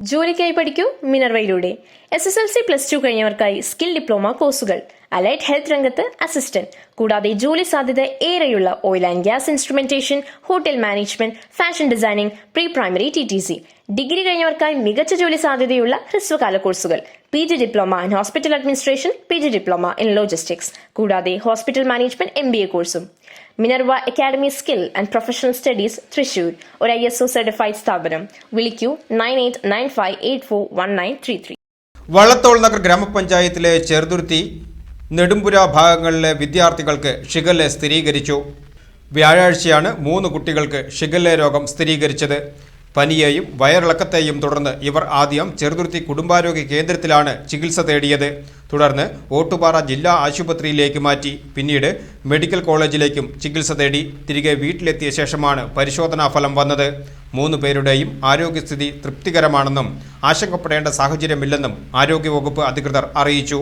ജോലിക്കായി പഠിക്കൂ മിനർവയിലൂടെ. SSLC +2 കഴിഞ്ഞവർക്കായി സ്കിൽ ഡിപ്ലോമ കോഴ്സുകൾ, അലൈഡ് ഹെൽത്ത് രംഗത്ത് അസിസ്റ്റന്റ്, കൂടാതെ ജോലി സാധ്യത ഏറെയുള്ള oil and gas instrumentation, hotel management, fashion designing, pre primary TTC. Degree കഴിഞ്ഞവർക്കായി മികച്ച ജോലി സാധ്യതയുള്ള ഹ്രസ്വകാല കോഴ്സുകൾ, PG diploma in hospital administration, PG diploma in logistics, കൂടാതെ ഹോസ്പിറ്റൽ മാനേജ്മെന്റ് MBA കോഴ്സും. Minerva academy skill and professional studies, Thrissur, ഒരു ISO സർട്ടിഫൈഡ് സ്ഥാപനം. വിളിക്കൂ 9895841933. വള്ളത്തോൾ നഗർ ഗ്രാമപഞ്ചായത്തിലെ ചെറുതുരുത്തി, നെടുമ്പുര ഭാഗങ്ങളിലെ വിദ്യാർത്ഥികൾക്ക് ഷിഗല്ല സ്ഥിരീകരിച്ചു. വ്യാഴാഴ്ചയാണ് 3 കുട്ടികൾക്ക് ഷിഗല്ല രോഗം സ്ഥിരീകരിച്ചത്. പനിയെയും വയറിളക്കത്തെയും തുടർന്ന് ഇവർ ആദ്യം ചെറുതുരുത്തി കുടുംബാരോഗ്യ കേന്ദ്രത്തിലാണ് ചികിത്സ തേടിയത്. തുടർന്ന് ഓട്ടുപാറ ജില്ലാ ആശുപത്രിയിലേക്ക് മാറ്റി. പിന്നീട് മെഡിക്കൽ കോളേജിലേക്കും ചികിത്സ തേടി. തിരികെ വീട്ടിലെത്തിയ ശേഷമാണ് പരിശോധനാ ഫലം വന്നത്. 3 പേരുടെയും ആരോഗ്യസ്ഥിതി തൃപ്തികരമാണെന്നും ആശങ്കപ്പെടേണ്ട സാഹചര്യമില്ലെന്നും ആരോഗ്യവകുപ്പ് അധികൃതർ അറിയിച്ചു.